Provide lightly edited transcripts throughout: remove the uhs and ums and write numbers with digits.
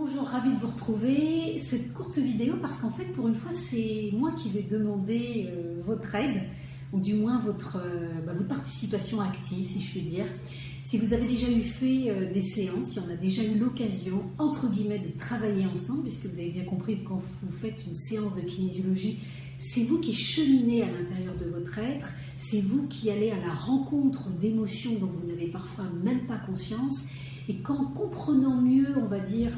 Bonjour, ravie de vous retrouver. Cette courte vidéo parce qu'en fait pour une fois c'est moi qui vais demander votre aide ou du moins votre participation active si je puis dire. Si vous avez déjà fait des séances, si on a déjà eu l'occasion entre guillemets de travailler ensemble, puisque vous avez bien compris que quand vous faites une séance de kinésiologie, c'est vous qui cheminez à l'intérieur de votre être, c'est vous qui allez à la rencontre d'émotions dont vous n'avez parfois même pas conscience. Et qu'en comprenant mieux, on va dire,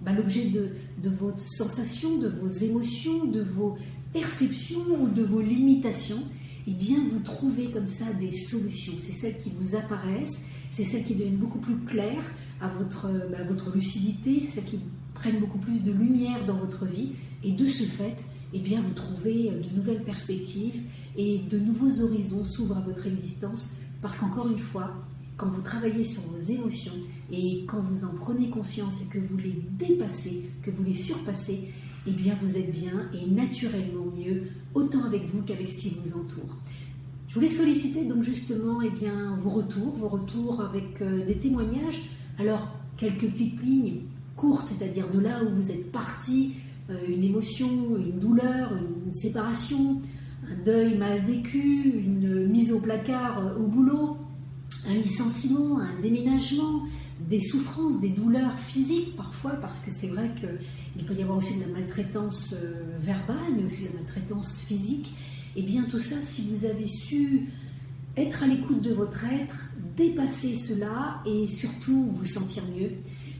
l'objet de vos sensations, de vos émotions, de vos perceptions ou de vos limitations, eh bien vous trouvez comme ça des solutions. C'est celles qui vous apparaissent, c'est celles qui deviennent beaucoup plus claires à votre lucidité, c'est celles qui prennent beaucoup plus de lumière dans votre vie. Et de ce fait, eh bien vous trouvez de nouvelles perspectives et de nouveaux horizons s'ouvrent à votre existence. Parce qu'encore une fois, quand vous travaillez sur vos émotions et quand vous en prenez conscience et que vous les dépassez, que vous les surpassez, eh bien vous êtes bien et naturellement mieux, autant avec vous qu'avec ce qui vous entoure. Je voulais solliciter donc justement vos retours avec des témoignages. Alors, quelques petites lignes courtes, c'est-à-dire de là où vous êtes parti, une émotion, une douleur, une séparation, un deuil mal vécu, une mise au placard au boulot, un licenciement, un déménagement, des souffrances, des douleurs physiques parfois, parce que c'est vrai qu'il peut y avoir aussi de la maltraitance verbale, mais aussi de la maltraitance physique. Et bien tout ça, si vous avez su être à l'écoute de votre être, dépasser cela et surtout vous sentir mieux,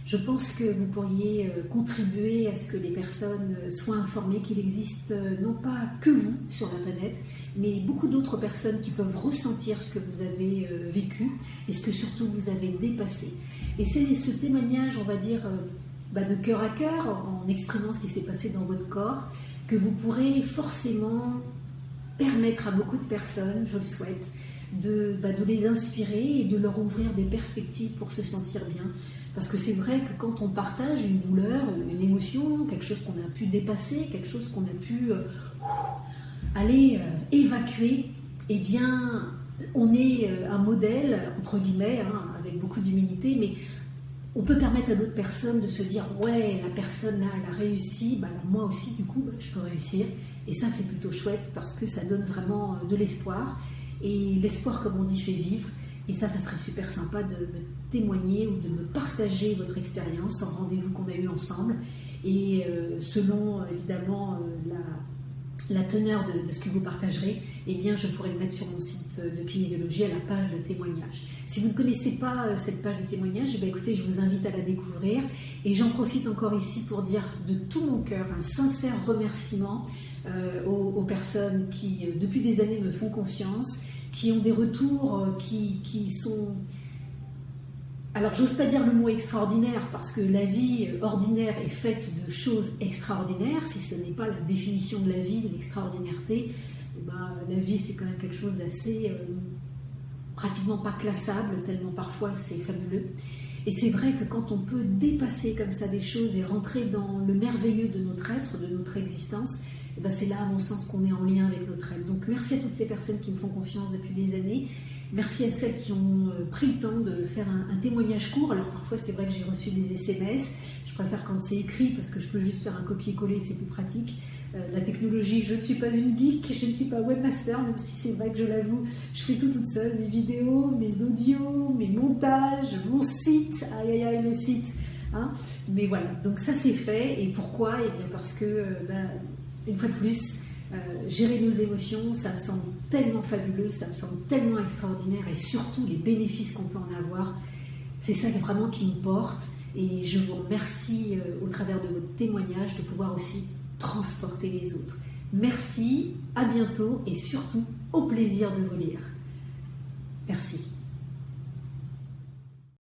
je pense que vous pourriez contribuer à ce que les personnes soient informées qu'il existe non pas que vous sur la planète, mais beaucoup d'autres personnes qui peuvent ressentir ce que vous avez vécu et ce que surtout vous avez dépassé. Et c'est ce témoignage, on va dire, de cœur à cœur, en exprimant ce qui s'est passé dans votre corps, que vous pourrez forcément permettre à beaucoup de personnes, je le souhaite, de les inspirer et de leur ouvrir des perspectives pour se sentir bien. Parce que c'est vrai que quand on partage une douleur, une émotion, quelque chose qu'on a pu dépasser, quelque chose qu'on a pu aller évacuer, eh bien, on est un modèle, entre guillemets, avec beaucoup d'humilité, mais on peut permettre à d'autres personnes de se dire « Ouais, la personne là, elle a réussi, alors moi aussi, du coup, je peux réussir. » Et ça, c'est plutôt chouette parce que ça donne vraiment de l'espoir. Et l'espoir, comme on dit, fait vivre. Et ça serait super sympa de me témoigner ou de me partager votre expérience en rendez-vous qu'on a eu ensemble. Et selon, évidemment, la teneur de ce que vous partagerez, eh bien, je pourrais le mettre sur mon site de kinésiologie à la page de témoignage. Si vous ne connaissez pas cette page de témoignage, eh bien, écoutez, je vous invite à la découvrir. Et j'en profite encore ici pour dire de tout mon cœur un sincère remerciement aux personnes qui, depuis des années, me font confiance, qui ont des retours qui sont... Alors, j'ose pas dire le mot extraordinaire, parce que la vie ordinaire est faite de choses extraordinaires. Si ce n'est pas la définition de la vie, de l'extraordinaireté, la vie, c'est quand même quelque chose d'assez pratiquement pas classable, tellement parfois c'est fabuleux. Et c'est vrai que quand on peut dépasser comme ça des choses et rentrer dans le merveilleux de notre être, de notre existence, c'est là, à mon sens, qu'on est en lien avec notre être. Donc, merci à toutes ces personnes qui me font confiance depuis des années. Merci à celles qui ont pris le temps de faire un témoignage court. Alors, parfois, c'est vrai que j'ai reçu des SMS. Je préfère quand c'est écrit parce que je peux juste faire un copier-coller, c'est plus pratique. La technologie, je ne suis pas une geek, je ne suis pas webmaster, même si c'est vrai que je l'avoue, je fais tout toute seule. Mes vidéos, mes audios, mes montages, mon site. Aïe, aïe, aïe, le site. Mais voilà, donc ça, c'est fait. Et pourquoi ? Eh bien, parce que... une fois de plus, gérer nos émotions, ça me semble tellement fabuleux, ça me semble tellement extraordinaire et surtout les bénéfices qu'on peut en avoir, c'est ça vraiment qui me porte et je vous remercie au travers de votre témoignage de pouvoir aussi transporter les autres. Merci, à bientôt et surtout au plaisir de vous lire. Merci.